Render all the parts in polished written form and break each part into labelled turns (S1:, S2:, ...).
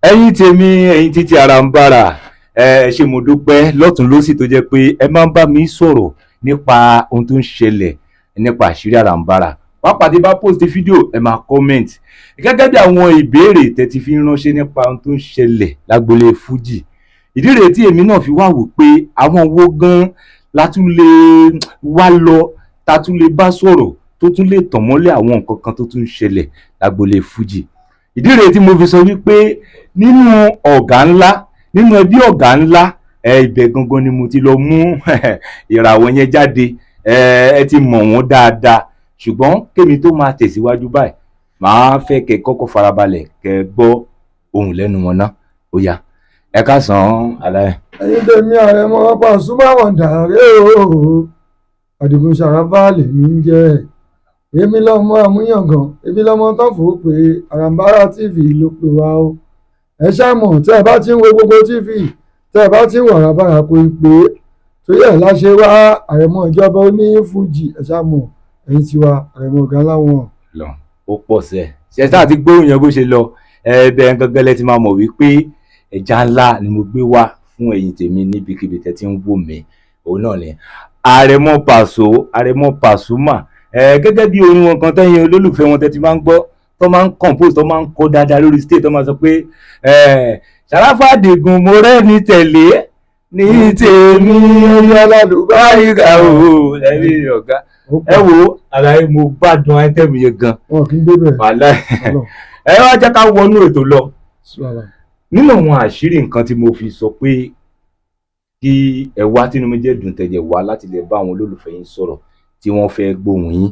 S1: ẹ̀yin tèmi ẹ̀yin títí ara ń bára ẹ ṣé mo dúpẹ́ lọ́tún lọ́sì tó jẹ́ pé ẹ máa ń bá mi sọ̀rọ̀ nípa ohun tó ń ṣẹlẹ̀ nípa àṣírí àràǹbarà pàápàá tí bá post fídíò ẹ máa comment gẹ́gẹ́ bí àwọn ìbéèrè tẹ́ ti fi ránṣẹ́ nípa ohun tó ń ṣẹlẹ̀ lágbolé fújì. Ìdí rèé tí èmi náà fi wá wò pé àwọn wo gan la tún lè wá lọ ta tún lè bá sọ̀rọ̀ tó tún lè tàn mọ́lẹ̀ àwọn nǹkan kan tó tún ń ṣẹlẹ̀ lágbolé fújì. Ìdí rèé tí mo fi sọ wípé nínú ọ̀gá ńlá nínú ẹbí ọ̀gá ńlá ibẹ̀ gangan ni mo ti lọ mú ìràwọ̀ yẹn jáde. Ẹ ti mọ̀ wọ́n dáadáa ṣùgbọ́n kémi tó máa tẹ̀síwájú báyìí màá fẹ́ kẹ́ kọ́kọ́ farabalẹ̀ kẹ́ gbọ́ ohùn lẹ́nu wọn ná. Ó yá ẹ káàsán aláì.
S2: ẹ̀yin tèmi Àrẹ̀mọ Pasuma Wonder o, Àdìgún Sàràfà lèmi ń jẹ́, èmi lọ́mọ àmúyangàn, èmi lọ́mọ tó fò ó pé Àràǹbarà TV ló pè wá o. ẹ ṣàmọ̀ tẹ́ ẹ bá ti ń wo gbogbo TV tẹ́ ẹ bá ti ń wò Àràǹbarà kò ì pé torí ẹ̀ láṣẹ wá Àrẹ̀mọ ìjọba oní fújì. ẹ ṣàmọ̀ ẹ̀yin tiwa Àrẹ̀mọ ọ̀gá láwọn.
S1: Ó pọ̀ sẹ́ ṣe sáà ti gbóhùn yẹn bó ṣe lọ bẹ́ẹ̀ gangan lẹ ti máa mọ̀ wípé ẹja ńlá ni mo gbé wá fún ẹ̀yin tèmi níbikíbi tẹ́ ti ń wò mí. Òun náà ni Àrẹ̀mọ Àrẹ̀mọ Pasuma gẹ́gẹ́ bí orin wọn kan tẹ́yìn olólùfẹ́ wọn tẹ́ ti máa ń gbọ́ tó máa ń compose tó máa ń kọ dáadáa lórí stage tó máa sọ pé Sàràfà Àdìgún mo rẹ́ni tẹ̀lé ní tèmi
S2: ẹ̀yin alálùbáríkà
S1: o ẹ̀rí ọ̀gá ẹ wo àlàyé mo gbádùn àìtẹ́mù yẹn gan.
S2: wọn kì í débẹ̀.
S1: ẹ wá jẹ́ ká wọnú ètò lọ. Nínú àwọn àṣírí nǹkan tí mo fi sọ pé kí ẹ wá tínú mi jẹ́ dùn tẹ̀jẹ̀ wá láti lè bá àwọn olólùfẹ́ yín sọ̀rọ̀ tí wọ́n fẹ́ gbóhùn yín.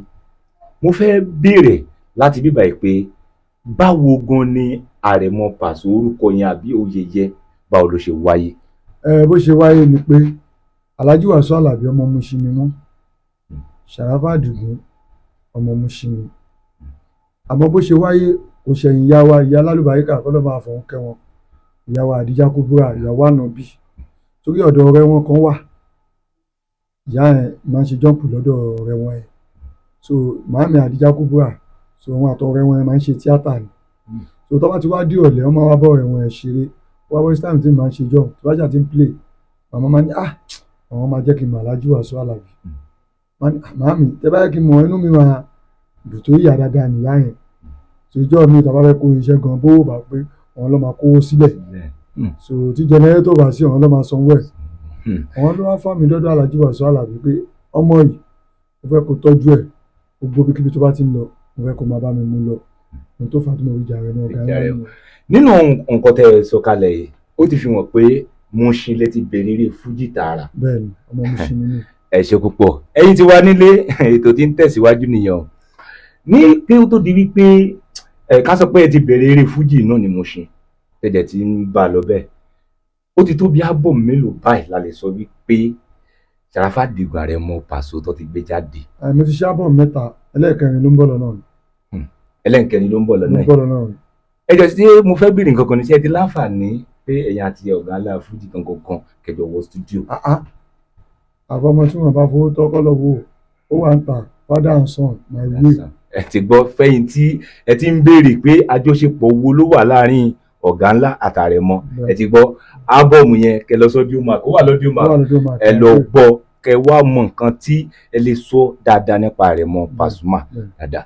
S1: Mo fẹ́ béèrè láti bíbá yìí pé báwo gan ni Àrẹ̀mọ Pasuma orúkọ yẹn àbí oyè yẹ báwo ló ṣe wáyé?
S2: Bó ṣe wáyé ni pé Alhaji Wasiu Alabi ọmọ Mushin ni wọ́n, Sàràfà Àdìgún ọmọ Mushin ni. Àmọ́ bó ṣe wáyé kò ṣẹ̀yìn ìyá wa ìyá alálùbáríkà kọ́lọ́ máa fọ̀hún kẹ́ wọn, ìyá wa Àdíjà Kúbúrà ìyàwó Ànàbì. Torí ọ̀dọ̀ ọ̀rẹ́ wọn kan wà, ìyá yẹn máa ń ṣe jọ́ǹpù lọ́dọ̀ ọ̀rẹ́ wọn yẹn. So màámi Àdíjà Kúbúrà, so wọn àtọ̀rẹ́ wọn yẹn máa ń ṣe tíátà ni. So tó bá ti wá dé ọ̀lẹ́ wọn máa wá bọ̀ ọ̀rẹ́ wọn yẹn ṣeré. Wá west time tí màá ń ṣe jọ́ǹpù tó bá ṣáà ti ń play màmá máa ní àwọn máa jẹ́ kí n mọ̀ Alhaji Wasiu Alabi. Màámi tẹ́ bá yẹ kí n mọ̀ inú mi máa dùn tó yà dáadáa nìyá yẹn. So ìjọ́ mi tàbá fẹ́ kó iṣẹ́ gan bówó bá pé àwọn ló máa kówó sílẹ̀. So tí jẹnẹrétọ̀ bá sí àwọn ló máa sanwó ẹ̀. Àwọn ló wá fà mí lọ́dọ̀ Alhaji Wasiu Alabi pé ọmọ yìí mo fẹ́ kó tọ́jú ẹ̀ gbogbo ibikíbi tó bá ti ń lọ mo fẹ́ kó máa bá mi mú lọ. Ohun tó fà á tí mo fi jà rẹ̀ náà ọ̀gá ńlá ni.
S1: Nínú nǹkan tẹ́ ẹ sọ kalẹ̀ yìí ó ti fi hàn pé Mushin lẹ ti bẹ̀rẹ̀ eré fújì tààrà.
S2: Bẹ́ẹ̀ni ọmọ Mushin ni mí.
S1: Ẹ ṣé púpọ̀ ẹ̀yin ti wá nílé ètò tí ń tẹ̀síwájú nìyẹn. Ní pé ó tó di wípé ká sọ pé ẹ ti bẹ̀rẹ̀ eré fújì náà ní Mushin tẹ̀jẹ̀ tí ń bá a lọ bẹ́ẹ̀ ó ti tó bí ábọ̀mù mélòó báyìí la lè sọ wípé Sàràfà Àdìgún Àrẹ̀mọ Pasuma tó ti gbé jáde?
S2: Mo ti ṣe ábọ̀mù 3, ẹlẹ́ẹ̀kẹrin ló ń bọ̀ lọ́nà ni.
S1: Ẹlẹ́ẹ̀kẹrin ló ń bọ̀ lọ́nà yìí. Ẹ jọ sí mo fẹ́ béèrè nǹkan kan ní sí ẹ ti láǹfààní pé ẹ̀yin àti ọ̀gá ńlá fújì gangan kẹjọ wọ stúdíò.
S2: Àfọmọ tí wọn bá fowó tọ́kọ́ lọ́wọ́ ó wà ń ta father and son my way.
S1: Ẹ ti gbọ́ fẹ́yìn tí ẹ ti ń béèrè pé àjọṣepọ̀ wo ló wà láàárín ọ̀gá ńlá àtàrẹ̀mọ. Ẹ ti gbọ́ ábọ̀mù yẹn kẹ lọ sọ́díò mark ó wà lọ́díò mark ẹ lọ gbọ́ kẹ wá mọ nǹkan tí ẹ lè sọ dáadáa nípa Àrẹ̀mọ Pasuma dáadáa.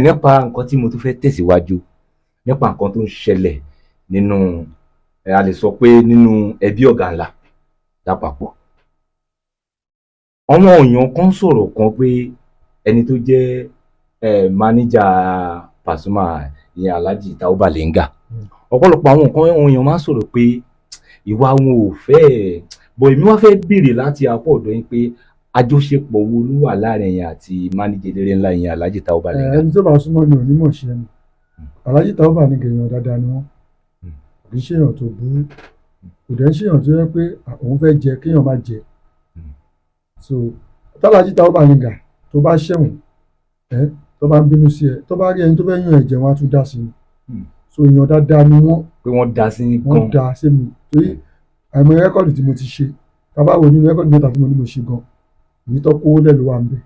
S1: Nípa nǹkan tí mo tún fẹ́ tẹ̀síwájú nípa nǹkan tó ń ṣẹlẹ̀ nínú a lè sọ pé nínú ẹbí ọ̀gá ńlá lápapọ̀. Àwọn èèyàn kan sọ̀rọ̀ kan pé ẹni tó jẹ́ máníjà Pasuma ìyẹn Alhaji Taiwo Alenga ọ̀pọ̀lọpọ̀ àwọn nǹkan àwọn èèyàn máa ń sọ̀rọ̀ pé ìwà wọn ò fẹ́ bọ̀ èmi wá fẹ́ béèrè láti apọ̀ ọ̀dọ̀ yín pé àjọṣepọ̀ wo ló wà láàrin ẹ̀yin àti máníjà eléré ńlá ìyẹn Alhaji Taiwo Alenga?
S2: Ẹni tó bá súnmọ́ ni onímọ̀ ṣe ni Alhaji Taiwo Alenga èèyàn dáadáa ni wọ́n kì í ṣèyàn tó burú kò dẹ̀ ń ṣèyàn tó yẹ pé òun fẹ́ jẹ kéèyàn má jẹ. So Alhaji Taiwo Alenga tó bá ṣẹ̀wọ̀n tó bá ń bínú sí ẹ tó bá rí ẹni tó fẹ́ yàn ẹ̀jẹ̀ wọn á tún dá sí i. So èèyàn dáadáa ni wọ́n.
S1: Pé wọ́n dá sí gan.
S2: Wọ́n dá sí mi torí àìmọ̀ rẹ́kọ̀dì tí mo ti ṣe tábà wo nínú rẹ́kọ̀dì 3 tí mo ní mo ṣe gan èyí tó kówó lẹ̀ ló wà ń bẹ̀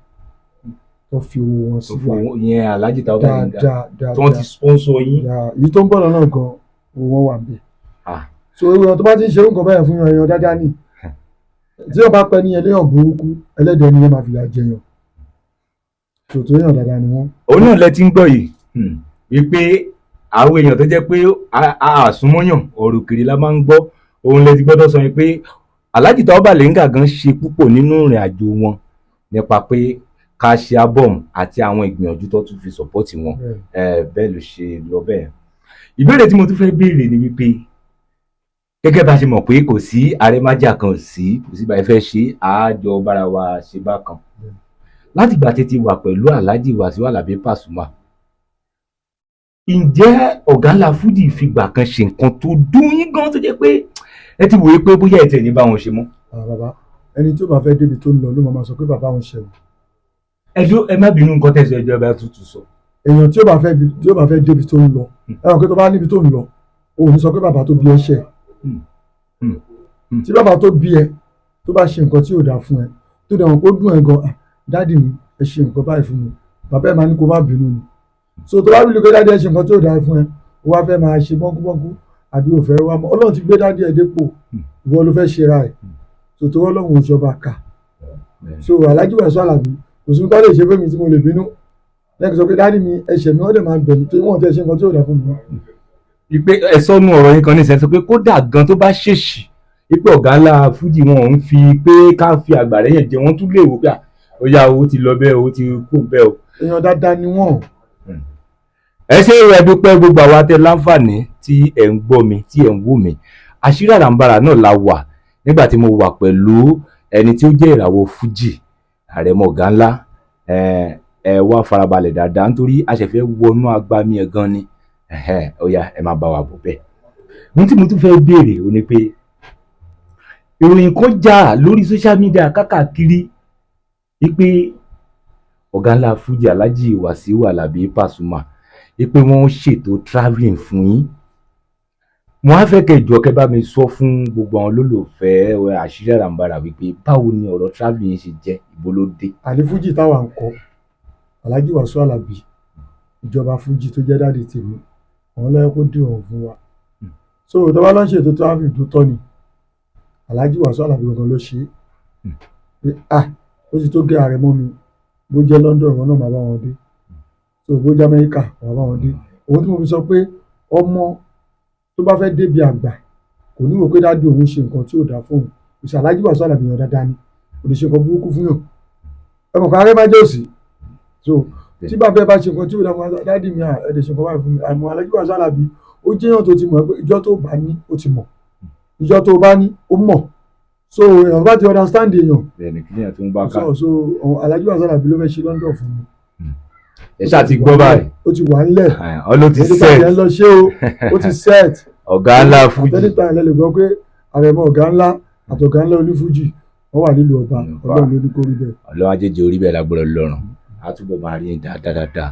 S2: tó fi owó wọn sí wa.
S1: Ìyẹn Alhaji Taiwo Alenga
S2: dáadáa
S1: tí wọ́n ti sponsor yín.
S2: Èyí tó ń bọ̀ lọ́nà gan owó wà bẹ́ẹ̀.
S1: Ah.
S2: So èèyàn tó bá ti ń ṣe nǹkan báyẹn fún èèyàn dáadáa ni tí wọ́n bá pẹ́ ní ẹlẹ́yàn burúkú ẹlẹ́dẹ̀ẹ́ ni yẹn máa fìyà jẹyàn tòótọ́ èèyàn dáadáa ni wọ́n.
S1: òun náà lẹ ti ń gbọ́ yìí wípé àwọn èèyàn tó jẹ́ pé àsúnmọ́yàn ọ̀rọ̀ òkèrè la máa ń gbọ́ òun lẹ ti gbọ́dọ̀ sọ yín pé Alhaji Taoba Baleńgà gan ṣe púpọ̀ nínú ìrìn àjò wọn nípa pé ká ṣe ábọ̀mù àti àwọn ìgbìyànjú tó tún fi sọ̀pọ́tì wọn bẹ́ẹ̀ ló ṣe lọ bẹ́ẹ̀. ìbéèrè tí mo tún fẹ́ béèrè ni wípé gẹ́gẹ́ bá a ṣe mọ̀ pé kò sí àrẹ́májà kan kò sí bá ẹ fẹ́ ṣe àájọ bára wa ṣe bákan láti ìgbà tètè wà pẹ̀lú Alhaji Wasiu Alabi Pasuma ǹjẹ́ ọ̀gá ńlá fújì fìgbà kan ṣe nǹkan tó dùn yín gan tó jẹ́ pé ẹ ti wòye pé bóyá ẹ tẹ̀ ní bá wọn ṣe mọ́.
S2: bàbá ẹni tí ó bá fẹ́ débi tó ń lọ ló máa sọ pé bàbá òun ṣẹ̀wọ̀n.
S1: ẹ má bínú nǹkan tẹ̀sán ẹjọ́ bá tuntun sọ.
S2: èèyàn tí ó bá fẹ́ débi tó ń lọ ẹ̀rọ pé tó bá níbi tó ń lọ òun ní sọ pé bàbá tó bí ẹ ṣẹ̀. tí bàbá tó bí ẹ tó bá ṣe nǹkan tí ò dáa fún ẹ tó dẹ̀ wọ́n kó dùn ẹ gan dáàdì mi ẹ ṣe nǹkan báyìí fún mi bàbá ẹ máa ní kó má bínú ni. so tó bá rí lóko dáàdì ẹ ṣe nǹkan tí ò dáa fún ẹ ó wá fẹ́ máa ṣe bọ́nkúbọ́nkú àbí ò fẹ́ wá mọ́ ọlọ́run ti gbé dáàdì ẹ dépò ìwọ ló fẹ́ ṣe ra ẹ̀ so tó ọlọ́run ìjọba kà so Alhaji Wasiu Alabi kò sí nǹkan lè ṣe fún mi tí mo lè bínú lẹ́yìn sọ pé dáàdì mi ẹ̀ṣẹ̀ mi wọ́n dẹ̀ máa bẹ̀ mí tó wọ́n tẹ̀ ṣe nǹkan tí ò dáa fún mi.
S1: ìpè ẹ̀sọ́nù ọ̀rọ̀ yín kan ní ìṣẹ́ sọ pé kódà gan tó bá ṣèṣì ipò ọ̀gá ńlá fújì wọn ò ń fi pé ká fi àgbàrá yẹn jẹ wọ́n tún lè wò pé ó yá owó ti lọ bẹ́ẹ̀ owó ti kó bẹ́ẹ̀ o.
S2: èèyàn dáadáa ni wọ́n.
S1: ẹ ṣe é dúpẹ́ gbogbo àwa tẹ láǹfààní tí ẹ̀ ń gbọ́ mi tí ẹ̀ ń wò mí àṣírí àràǹbarà náà la wà nígbà tí mo wà pẹ̀lú ẹni tí ó jẹ́ ìràwọ̀ fújì àrẹ̀mọ ọ̀gá ńlá ẹ wá farabalẹ̀ dáadáa nítorí a ṣẹ̀fẹ̀ wọnú agbami ẹ̀ gan ni ó yá ẹ máa bá wa bọ̀ bẹ́ẹ̀. ní tí mo tún fẹ́ béèrè ó ní pé ìròyìn kan jà lórí social media kákàkiri wípé ọ̀gá ńlá fújì Alhaji Wasiu Alabi Pasuma wípé wọ́n ṣètò travelling fún yín mo á fẹ́ kẹjọ kẹ bá mi sọ fún gbogbo àwọn olólùfẹ́ àṣírí àràǹbarà wípé báwo ni ọ̀rọ̀ travelling yẹn ṣe jẹ́ ibo ló dé.
S2: àní fújì táwa ń kọ Alhaji Wasiu Alabi ìjọba fújì tó jẹ́ dáàdi tèmi àwọn lọ́yẹ́ kó dì wọ́n fún wa so tó bá lọ́n ṣètò travelling tó tọ́ ni Alhaji Wasiu Alabi gangan ló ṣe é ó ti tó gé ààrẹ mọ́ mi bó jẹ́ London ìwọ náà máa bá wọn dé so bó jẹ́ Amẹ́ríkà máa bá wọn dé òun tí mo fi sọ pé ọmọ tó bá fẹ́ débi àgbà kò ní wò pé dáàdi òun ṣe nǹkan tí ò dáa fóun ìṣe Alhaji Wasiu Alabi yàn dáadáa ni kò lè ṣe nǹkan burúkú fún yàn ẹ̀mọ̀ kan arẹ́ má jẹ́ òsì so tí bàbá ẹ bá ṣe nǹkan tí ò dáa fún dáàdi mi ẹ̀ẹ́dẹ̀ ṣe nǹkan báyìí fún mi àmọ́ Alhaji Wasiu Alabi ó jẹ́ yàn tó ti mọ̀ pé ìjọ tó bá ní ó ti mọ̀ ìjọ tó bá ní ó mọ̀ so èèyàn bá ti understand èèyàn
S1: bẹ́ẹ̀ni kí èèyàn tó ń bá ká
S2: so Alhaji Wasiu Alabi ló fẹ́ ṣe London fún mi.
S1: ẹ ṣáà ti gbọ́ báyìí
S2: ó ti wà ńlẹ̀
S1: ọ ló ti set
S2: lọ ṣé ó ti set
S1: ọ̀gá ńlá fújì
S2: àtẹ́lẹ́ta ẹ̀ lè gbọ́ pé àrẹ̀mọ ọ̀gá ńlá àtọ̀gá ńlá onífújì wọ́n wà nílùú ọba ọlọ́run ló ní kó rí bẹ́ẹ̀.
S1: ọlọ́run ajéjì orí bẹ́ẹ̀ lágbọ́dọ̀ lọ́rùn á túbọ̀ máa rí dáadáa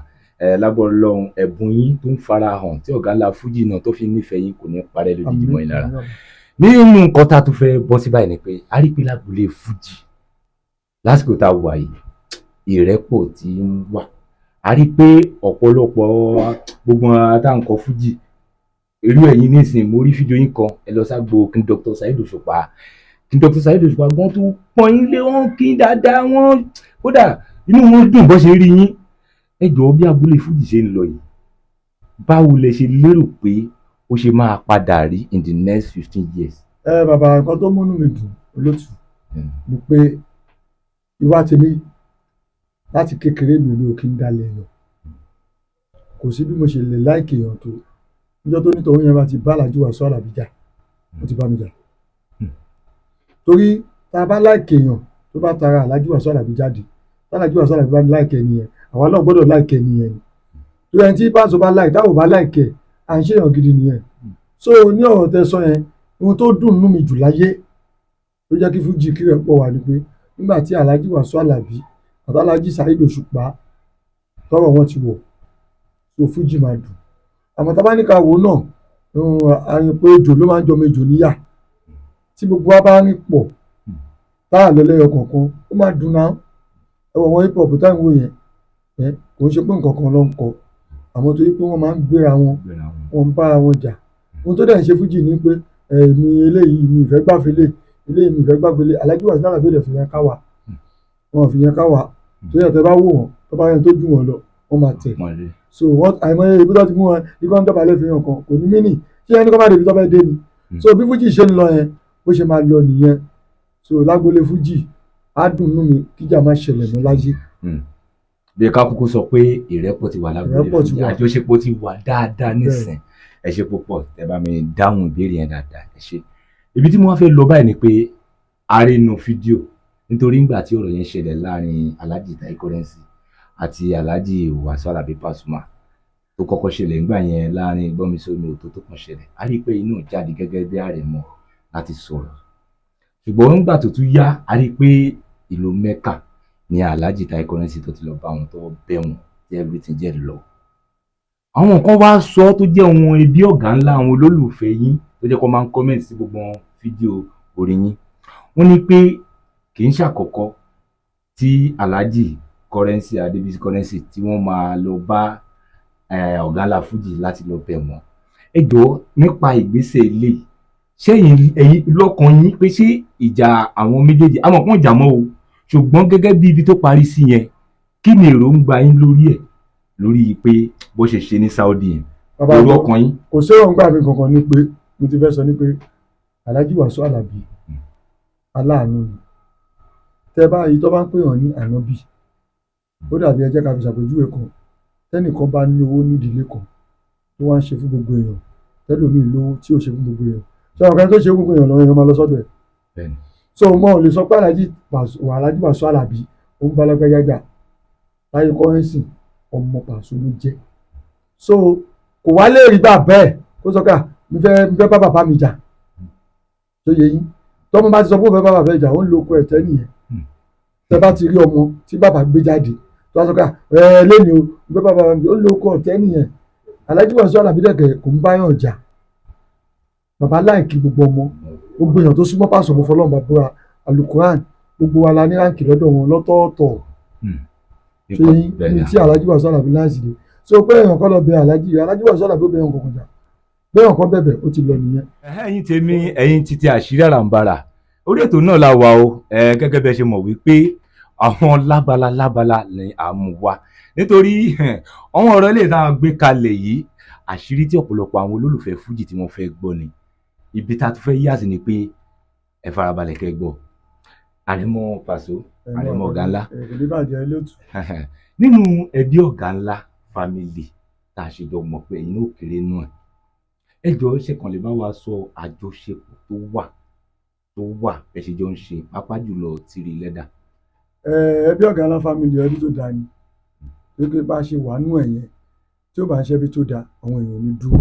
S1: lágbọ́dọ̀ lọ́rùn ẹ̀bùn yín tó ń fara hàn tí ọ̀gá ńlá fújì náà tó fi nífẹ̀ẹ́ yín kò ní parẹ́ lójijì mọ́ yín lára. nínú nǹkan tá a tún fẹ́ bọ́ sí báyìí ni pé a rí pé lágboolé fújì lásìkò tá a wà yìí ìrẹ́pọ̀ tí ń wà a rí pé ọ̀pọ̀lọpọ̀ gbogbo àtàǹkọ fújì irú ẹ̀yin nísìnyí mo rí fídíò yín kan ẹ lọ ságbo kí Dr. Saheed Òṣùpá gan tó pọ́n yín lé wọn kí dáadáa wọn kódà inú wọn dùn bó ṣe rí yín ẹ jọ̀ọ́ bí abúlé fújì ṣe ń lọ yìí báwo lẹ ṣe lérò pé ó ṣe máa padà rí in the next 15 years.
S2: bàbá nǹkan tó múnú mi dùn olótù ni pé ìwà tèmi láti kékeré mi ò kí ń dalẹ̀ èèyàn kò sí bí mo ṣe lè láìkè èèyàn tó níjọ́ tó nítorí yẹn bá ti bá Alhaji Wasiu Alabi jà ó ti bá mi jà torí tá a bá láìkè èèyàn tó bá tara Alhaji Wasiu Alabi jáde tá Alhaji Wasiu Alabi bá láìkè ẹnìyẹn àwa náà gbọ́dọ̀ láìkè ẹnìyẹn ni torí ẹni tí pàṣẹ bá láìkè táwọn bá láìkè à ń ṣèyàn gidi nìyẹn so ní ọ̀rọ̀ tẹ sọ yẹn ohun tó dùn nú mi jù láyé ló jẹ́ kí fújì kí rẹ̀ pọ̀ wá ni pé nígbà tí Alhaji Wasiu Alabi àti Alhaji Saheed Òṣùpá tọ́rọ̀ wọn ti wọ̀ so fújì máa dùn àmọ́ tá a bá ní ká wò náà àyìn pé ejò ló máa ń jọmọ ejò níyà tí gbogbo wa bá rìn pọ̀ táà lọ́lẹ́yọ kọ̀ọ̀kan ó máa dùn náà ẹwọ̀ wọn hip hop táwọn wò yẹn kò ń ṣe pé nǹkan kan ló ń kọ àmọ́ torí pé wọ́n máa ń gbéra wọn wọ́n ń bára wọn jà ohun tó dẹ̀ ń ṣe fújì ni pé mi eléyìí mi ìfẹ́ gbàfẹ́lẹ̀ eléyìí mi ìfẹ́ gbàgbélé Alhaji Wasiu Alabi dẹ̀ fi yẹn ká wa wọn fi yẹn ká wa tó yẹ tẹ bá wò wọn tó bá yẹn tó jù wọn lọ wọn máa tẹ̀ so wọ́n àìmọye ibi tó ti mú wọn ibi wọn dọ̀bálẹ̀ fi hàn kan kò ní mínì ṣé ẹni kọ́ máa débi tó fẹ́ dé ni so bí fújì ṣe ń lọ yẹn bó ṣe máa lọ nìyẹn so lágbolé fújì á dùn nú mi kíjà má ṣẹlẹ̀ mọ́ láyé.
S1: bí ká kúkú sọ pé ìrẹ́pọ̀ ti wà lágbolé fújì àjọṣepọ̀ ti wà dáadáa nísìn ẹ ṣe púpọ̀ ẹ bá mi dáhùn ìbéèrè yẹn dáadáa ẹ ṣe ibi tí mo wá fẹ́ lọ báyìí ni pé a rí inú fídíò nítorí ńgbà tí ọ̀rọ̀ yẹn ṣẹlẹ̀ láàrin Alhaji Tai Currency àti Alhaji Wasiu Alabi Pasuma tó kọ́kọ́ ṣẹlẹ̀ ńgbà yẹn láàrin gbọ́nmisómi òtó tó kàn ṣẹlẹ̀ a rí i pé inú jáde gẹ́gẹ́ bí àrẹ̀mọ láti sọ̀rọ̀ ṣùgbọ́n ńgbà tó tún yá a rí i pé ìlú Mẹ́kà ni Alhaji Tai Currency tó ti lọ bá wọn tó bẹ̀ wọ́n tí everything jẹ́ lọ. àwọn kan wá sọ tó jẹ́ ohun ẹbí ọ̀gá ńlá àwọn olólùfẹ́ yín tó jẹ́ kó máa ń kọ́mẹ̀ntì sí gbogbo fídíò orí yín wọ́n ní pé kì í ṣàkọ́kọ́ tí Alhaji Currency Adébísí Currency tí wọ́n máa lọ bá ọ̀gá ńlá fújì láti lọ bẹ̀ wọ́n ẹ jọ̀ọ́ nípa ìgbésẹ̀ ilé ṣẹ́yìn ẹ̀yin lọ́kàn yín pé ṣé ìjà àwọn méjèèjì àmọ́ kàn jà mọ́ o ṣùgbọ́n gẹ́gẹ́ bí ibi tó parí sí yẹn kí ni èròǹgbà yín lórí ẹ̀ lórí pé bó ṣe ṣe ní Saudi yẹn lórí ọkàn yín.
S2: kò sí èròǹgbà mi kankan ní pé mo ti fẹ́ sọ ní pé Alhaji Wasiu Alabi aláàánú ni tẹ báyìí tó bá ń pè hàn ní ànábì ó dàbí ẹ jẹ́ ká fi ṣàpèjúwe kan tẹ́nìkan bá ní owó nídìílé kan tó wá ń ṣe fún gbogbo èèyàn tẹ́lòmíì lówó tí ò ṣe fún gbogbo èèyàn ṣé ọ̀kan tó ṣe fún gbogbo èèyàn lọ́wọ́ èèyàn máa lọ sọ́dọ̀ ẹ̀ so mo ò lè sọ pé Alhaji Wasiu Alabi ó ń bá lágbájá jà Tai Currency ọmọ Paso ló jẹ́ so kò wá lè rí gbà bẹ́ẹ̀ kó sọ ká mi fẹ́ bá bàbá mi jà tó yẹ yín tọ́mọ bá ti sọ pé ó fẹ́ bá bàbá ìjà ó ń lo oko ẹ̀tẹ́ nìyẹn tẹ bá ti rí ọmọ tí bàbá gbé jáde tó wá sọ ká lẹ́ni o mo fẹ́ bá bàbá mi ó ń lo oko ẹ̀tẹ́ nìyẹn Alhaji Wasiu Alabi dẹ̀kẹ̀ kò ń báyàn jà bàbá láìkí gbogbo ọmọ gbogbo èèyàn tó súnmọ́ Paso mo fọlọ́run bàbá alukuran gbogbo wa la ní ráǹkì lọ́dọ̀ wọn lọ́tọ̀ọ̀tọ̀ ṣe ní tí Alhaji Wasiu Alabi láìsí ni so pé èèyàn kọ́ lọ bẹ Alhaji Wasiu Alabi ó bẹ èèyàn kọ̀ọ̀kan jà bẹ́ẹ̀ kọ́ bẹ̀bẹ̀ ó ti lọ nìyẹn.
S1: ẹ̀yin tèmi ẹ̀yin títí àṣírí àràǹbarà orí ètò náà la wà o gẹ́gẹ́ bẹ́ẹ̀ ṣe mọ̀ wípé àwọn lábala ni à ń mú wa nítorí àwọn ọ̀rọ̀ ilé ìta gbé kalẹ̀ yìí àṣírí tí ọ̀pọ̀lọpọ̀ àwọn olólùfẹ́ fújì tí wọ́n fẹ́ gbọ́ ni ibi tá a tún fẹ́ yà sí ni pé ẹ farabalẹ̀ kẹ́ gbọ́ àrẹ̀mọ Paso àrẹ̀mọ ọ̀gá ńlá nínú ẹbí ọ̀gá ńlá family tá a ṣe jọ mọ̀ pé ẹ̀yin náà kéré náà ẹ jọ̀ọ́ ṣe kàn lè bá wa sọ àjọṣepọ̀ tó wà ẹ ṣe jọ ń ṣe pàápàá jùlọ Tiri Leather.
S2: ẹbí ọ̀gá ńlá family ẹbí tó dáa ni pé bá a ṣe wà nú ẹ̀yẹn tí ó bá ń ṣe ẹbí tó dáa àwọn èèyàn ní dúró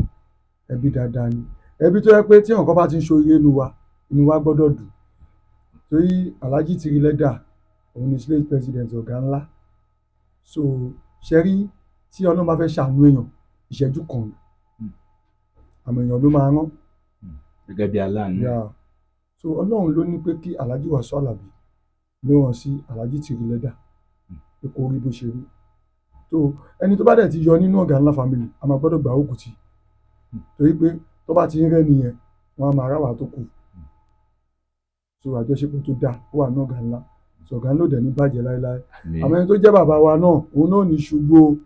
S2: ẹbí dáadáa ni ẹbí tó yẹ pé tí nǹkan bá ti ń ṣoore inú wa gbọ́dọ̀ dùn torí Alhaji Tiri Leather òun ni slate president ọ̀gá ńlá so ṣẹ́rí tí Ọlọ́run bá fẹ́ ṣàánú èèyàn ìṣẹ́jú kan àmọ́ èèyàn ló máa rán
S1: gẹ́gẹ́ bí aláàánú
S2: so Ọlọ́run ló ní pé kí Alhaji Wasiu Alabi ló hàn sí Alhaji Tiri Leather pé kó rí bó ṣe rí tó ẹni tó bá dẹ̀ ti yọ nínú ọ̀gá ńlá family a máa gbọ́dọ̀ gbà òkú tì torí pé tó bá ti ń rẹ́ nìyẹn wọ́n á máa ráwà tó kù so àjọṣepọ̀ tó dáa ó wà ní ọ̀gá ńlá so ọ̀gá ńlá ò dẹ̀ ní bàjẹ́ láéláé àmọ́ ẹni tó jẹ́ bàbá wa náà òun náà ní ṣubú o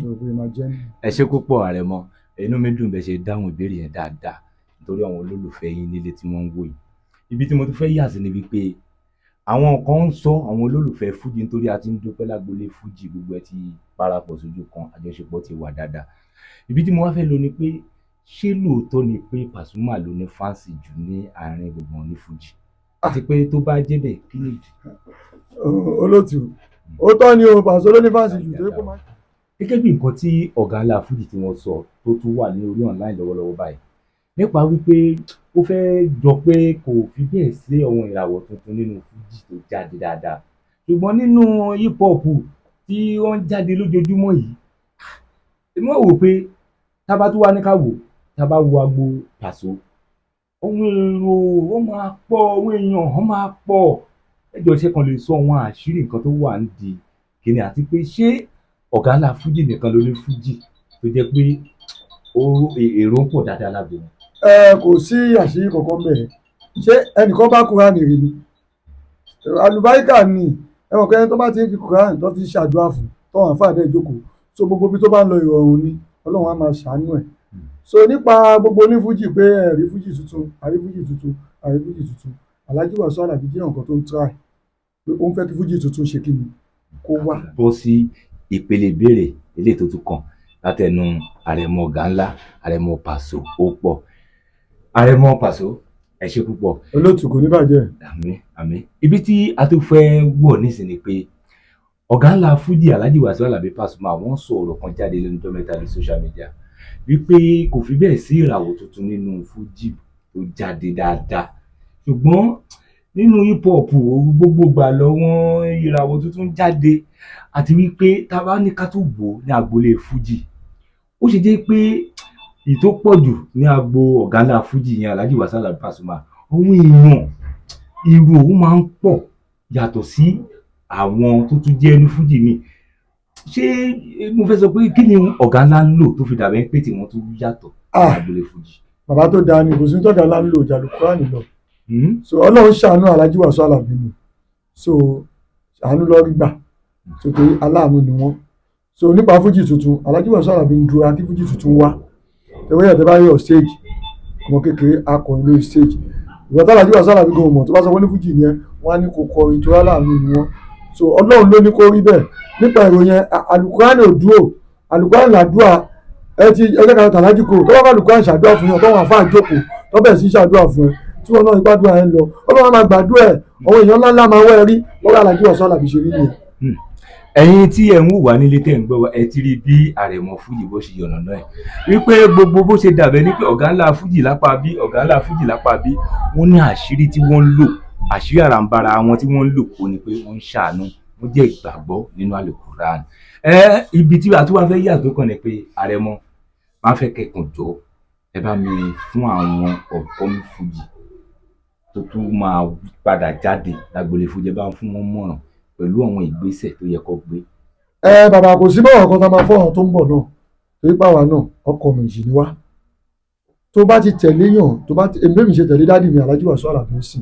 S2: so pé máa jẹ́ nìyẹn.
S1: ẹ ṣé púpọ̀ àrẹ̀mọ inú mi dùn bẹ́ẹ̀ ṣe dáhùn ìbéèrè yẹn dáadáa nítorí àwọn olólùfẹ́ yín nílé tí wọ́n ń wò yìí ibi tí mo tún fẹ́ yà sí ni wípé àwọn kan ń sọ àwọn olólùfẹ́ fújì nítorí a ti ń dúpẹ́ lágbolé fújì gbogbo ẹ ti parapọ̀ sójú kan àjọṣepọ̀ ti wà dáadáa ibi tí mo wá fẹ́ lọ ni pé ṣé lóòótọ́ ni pé Pasuma ló ní fáǹsì jù ní àárín gbogbo wọn ní fújì àti pé tó bá jẹ́ bẹ́ẹ̀ kí ni ìdí.
S2: olóòtú ó tọ́ ni o Paso ló ní fáǹsì jù tó kó máa.
S1: gẹ́gẹ́ bí nǹkan tí ọ̀gá ńlá fújì tí wọ́n sọ tó tún wà ní orí online lọ́wọ́lọ́wọ́ báyìí nípa wípé ó fẹ́ jọ pé kò fi bẹ́ẹ̀ sí àwọn ìràwọ̀ tuntun nínú fújì tó jáde dáadáa ṣùgbọ́n nínú hip hop tí wọ́n ń jáde lójoojúmọ́ yìí èmi wọ́n wò pé tábà tó wá ní ká wò tábà wo agbo Paso ohun èrò wọ́n máa pọ̀ ohun èèyàn wọ́n máa pọ̀ ẹjọ́ ṣe kan lè sọ àwọn àṣírí nǹkan tó wà ń di kìnìún àti pé ṣé ọ̀gá ńlá fújì nìkan ló ní fújì tó jẹ́ pé èrò ń pọ̀ dáadáa lágbo wọn.
S2: Kò sí àṣírí kankan bẹ́ẹ̀ ṣé ẹnìkan bá Kùránì rí ni àlùbáríkà ni ẹ̀wọ̀n kẹ́ni tó bá ti ń fi Kùránì tó ti ń ṣàdúrà fún tọ́wọ́n àfáàdé ìjókòó so gbogbo ibi tó bá ń lọ ìrọ̀rùn ni Ọlọ́run á máa ṣàánú ẹ̀ so nípa gbogbo onífújì pé ẹ̀rí fújì tuntun àrí fújì tuntun àrí fújì tuntun Alhaji Wasiu Alabi jẹ́ nǹkan tó ń try pé ó ń fẹ́ kí fújì tuntun ṣe kí ni kó wá.
S1: bọ́ sí ìpele ìbéèrè eléyìí tó tún kàn látẹnu àrẹ̀mọ ọ̀gá ńlá àrẹ̀mọ Paso ó pọ̀ àrẹ̀mọ Paso ẹ ṣé púpọ̀.
S2: olóòtú kò ní bàjẹ́.
S1: àmín àmín ibi tí a tún fẹ́ wọ̀ nísìnyí pé ọ̀gá ńlá fújì Alhaji Wasiu Alabi Pasuma wọ́n sọ ọ̀rọ̀ kan jáde lẹ́nu ọjọ́ mẹ́ta ní social media wípé kò fi bẹ́ẹ̀ sí ìràwọ̀ tuntun nínú fújì tó jáde dáadáa ṣùgbọ́n nínú hip hop gbogbo gbà lọ wọ́n ìràwọ̀ tuntun jáde àti wípé tá a bá ní ká tó wò ní agboolé fújì ó ṣe jẹ́ pé ìtó pọ̀ jù ní agbo ọ̀gá ńlá fújì yẹn Alhaji Wasiu Alabi Pasuma àwọn èèyàn irú òun máa ń pọ̀ yàtọ̀ sí àwọn tó tún jẹ́ ní fújì mi ṣé mo fẹ́ sọ pé kí ni ọ̀gá ńlá ń lò tó fi dàbẹ́ pé tí wọ́n tún yàtọ̀ ní agboolé fújì.
S2: bàbá tó dáa ni kò sí tọ́gà ńlá ń lò ìjà Kùránì lọ so Ọlọ́run ṣàánú Alhaji Wasiu Alabi ni so àánú lọ rí gbà so torí aláàánú ni wọ́n so nípa fújì tuntun Alhaji Wasiu Alabi ń dúró kí fújì tuntun wá tẹ̀wé yàtọ̀ bá yọ stage ọmọ kékeré akọrin lórí stage ìwọ tí Alhaji Wasiu Alabi gan mọ̀ tó bá sọ wọ́n ní fújì ni ẹ wọ́n á ní kó kọrin tó aláàánú ni wọ́n so Ọlọ́run ló ní kó rí bẹ́ẹ̀ nípa ìròyìn Al-Qur'ani ò dúró Al-Qur'ani làdúrà ẹjẹ́ kan tàlájì kò tó bá bá Al-Qur'ani ṣàdúrà fún yàn tó wọn àfáà jókòó tó bẹ̀rẹ̀ sí ṣàdúrà fún ẹ tí wọn náà ìgbàdúrà ẹ ń lọ Ọlọ́run máa gbàdúrà ẹ àwọn èèyàn ńláńlá máa wẹ́ rí lọ́wọ́ Alhaji Wasiu Alabi ṣe rí nìyẹn.
S1: ẹ̀yin tí ẹ ń wùwà nílé tẹ́ ń gbọ́ wa ẹ ti rí bí àrẹ̀mọ fújì bó ṣe yọ̀nà náà ẹ̀ wípé gbogbo bó ṣe dàbẹ̀ ní pé ọ̀gá ńlá fújì lápá bí ọ̀gá ńlá fújì lápá bí wọ́n ní àṣírí tí wọ́n ń lò àṣírí àràǹbarà wọn tí wọ́n ń lò kó ni pé wọ́n ń ṣàánú wọ́n jẹ́ ìgbàgbọ́ nínú Al-Qur'an ibi tí a tún wá fẹ́ yà tó kàn ní pé àrẹ̀mọ máa fẹ́ kẹ́kùn jọ ẹ bá mi fún àwọn ọ̀pọ̀mí fújì tó tún máa padà jáde lágboolé fújì ẹ bá fún wọn mọ̀ràn pẹ̀lú àwọn ìgbésẹ̀ tó yẹ kó gbé.
S2: bàbá kò sí bọ́ọ̀ kan tá a máa fọ́ràn tó ń bọ̀ náà torí pàwọn náà ọkọ̀ méjì ni wá tó bá ti tẹ̀lé yàn tó bá èmi mi ṣe tẹ̀lé dádì mi Alhaji Wasiu Alabi sí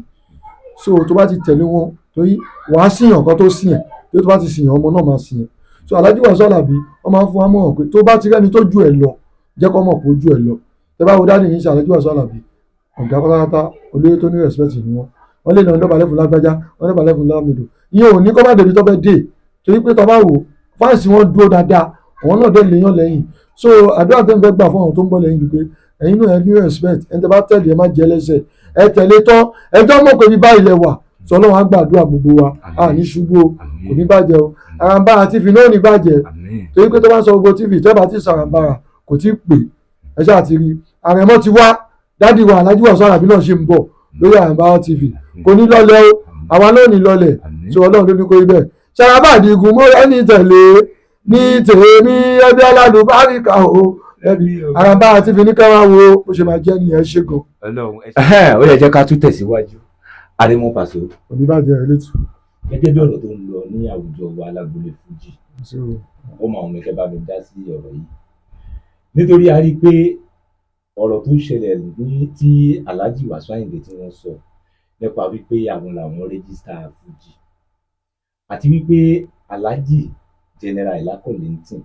S2: so tó bá ti tẹ̀lé wọn torí wàá síyàn kan tó síyàn tó bá ti síyàn ọmọ náà máa síyàn so Alhaji Wasiu Alabi wọ́n máa ń fún wa mọ̀ràn pé tó bá ti rẹ́ni tó ju ẹ̀ lọ jẹ́ kó mọ̀ pé ó ju ẹ̀ lọ tẹ bá wo dádì mi ṣe Alhaji Wasiu Alabi ọ̀gá pátápátá olóyè tó ní respect ni wọ́n lè nà ń dọ̀bálẹ̀ fún lágbájá wọ́n dọ̀bálẹ̀ fún lámìdò ìyẹn ò ní kọ́ bá débi tó fẹ́ dé torí pé tó bá wò fáǹsì wọn dúró dáadáa àwọn náà dé léyàn lẹ́yìn so àdúrà tẹ́ ń fẹ́ gbà fún àwọn tó ń bọ̀ lẹ́yìn ni pé ẹ̀yin náà ẹ ní respect ẹni tẹ́ bá tẹ̀lé ẹ má jẹ́ lẹ́sẹ̀ ẹ tẹ̀lé tán ẹjọ́ mọ̀ pé bí báyìí lẹ wà sọ Ọlọ́run á gbàdúrà gbogbo wa a ní ṣubú o kò ní bàjẹ́ o Arambara TV náà ò ní bàjẹ́ torí pé tó bá ń sọ gbogbo TV tẹ́ bá ti sọ Arambara kò tí ì pè ẹ ṣáà ti rí Àrẹ̀mọ ti wá dádì wa Alhaji Wasiu Alabi náà ṣe ń bọ̀ lórí Arambara TV kò ní lọlẹ̀ o àwa náà ní lọlẹ̀ so Ọlọ́run ló ní kó rí bẹ́ẹ̀ ṣàràbàdì igun mọ́ ẹni tẹ̀lé ní tèmi ẹbí alálùbáríkà o ẹbí Arambara TV ní káwá wo bó ṣe máa jẹ́ nìyẹn ṣe gan.
S1: ó yẹ jẹ́ ká tún tẹ̀síwájú Àrẹ̀mọ Paso
S2: oníbàjẹ́ rẹ létí.
S1: gẹ́gẹ́ bí ọ̀rọ̀ tó ń lọ ní àwùjọ wa lágboolé fújì ó máa ń mẹ́kẹ́ bá mi dá sí ọ̀rọ̀ yìí nítorí a rí i pé ọ̀rọ̀ tó ṣẹlẹ̀ ní tí Alhaji Wasiu Ayinde tí wọ́n sọ nípa wípé àwọn làwọn rẹ́gísítà fújì àti wípé Alhaji General Ìlákọ̀lẹ́ntìn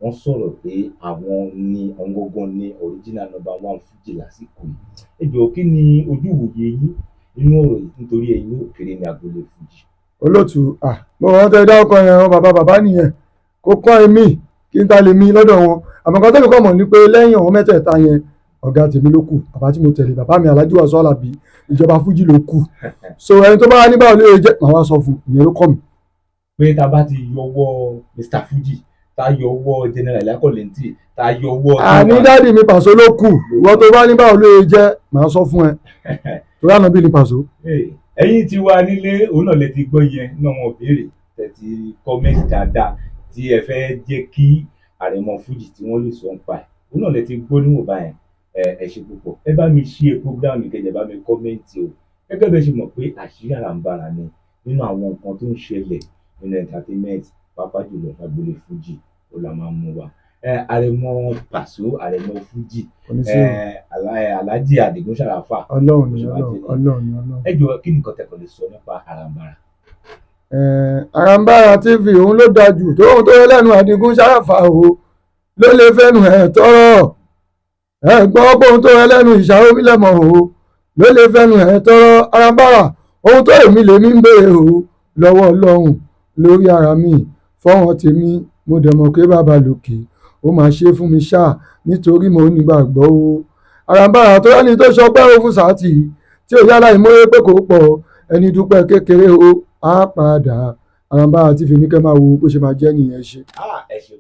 S1: wọ́n sọ̀rọ̀ pé àwọn ní ọ̀ngọ́gán ní original number one fújì lásìkò yìí ẹ jọ̀ọ́ kí ni ojú ìwòye yín nínú ọ̀rọ̀ yìí nítorí ẹ̀yin ò kéré ní agboolé fújì.
S2: olóòtú mo rántí ẹ̀dá ọkọ yẹn wọn bàbá nìyẹn kó kọ́ èmi kí n ta lè mi lọ́dọ̀ wọn àmọ́ kan tó fi kọ́ mọ̀ ní pé lẹ́yìn àwọn mẹ́tẹ̀ẹ̀ta yẹn ọ̀gá tèmi ló kù bàbá tí mo tẹ̀lé bàbá mi Alhaji Wasiu Alabi ìjọba fújì ló kù so ẹni tó bá wá nígbà olóye jẹ́ màá wá sọ fún ìyẹn ló kọ́ mi.
S1: pé tá a bá ti yọwọ́ Mr Fuji tá a yọwọ́ General Ìlákọ̀lẹ́ntìn tá a yọwọ́.
S2: àní dádì mi Paso ló kù ìwọ tó bá nígbà olóye jẹ́ màá sọ fún ẹ tó yà náà bí ni Paso.
S1: ẹ̀yin tí wà nílé òun náà lè ti gbọ́ yẹn náà wọn béèrè tẹ̀tí kọ́mẹ́ǹtì dáadáa tí ẹ fẹ́ jẹ́ kí Àrẹ̀mọ fújì tí wọ́n lè sọ ń pa ẹ̀ òun náà lè ti gbọ́ níwọ̀nba yẹn ẹ ṣe púpọ̀ ẹ bá mi ṣí program kẹjẹ bá mi kọ́mẹ́ǹtì o gẹ́gẹ́ bẹ́ẹ̀ ṣe mọ̀ pé àṣírí Àràǹbarà ni nínú àwọn nǹkan tó ń ṣẹlẹ̀ nínú entertainment pàápàá jùlọ lágboolé fújì ó la máa ń mú wa àrẹ̀mọ pàṣọ àrẹ̀mọ fújì
S2: kò ní sí
S1: Alhaji Adigun Sharafa.
S2: ọlọ́run ni ọlọ́run.
S1: ẹ jọ̀ọ́ kí nìkan tẹ̀kọ̀ lè sọ nípa Arambara.
S2: Arambara TV òun ló dáa jù tóun tó lẹ́nu Adigun Sharafa o ló lè fẹ́nu ẹ̀ tọrọ ẹ̀gbọ́n bóun tó lẹ́nu Ìṣàrómí Lẹ́mọ̀ o ló lè fẹ́nu ẹ̀ tọrọ Arambara ohun tó èmi lèmi ń béèrè o lọ́wọ́ ọlọ́run lórí ara mi fọ́wọ́n tèmi mo dẹ̀ mọ̀ pé bàbá lòkè ó máa ṣe fún mi ṣáà nítorí mo nígbàgbọ́ o Arambara tó yẹ́ni tó ṣọpẹ́ o fún Saoty tí ò yálà ìmọ̀ye pé kò pọ̀ ẹni dúpẹ́ kékeré o á padà Arambara TV ní kẹ́ máa wo bó ṣe máa jẹ́ nìyẹn ṣe.
S1: ẹ ṣe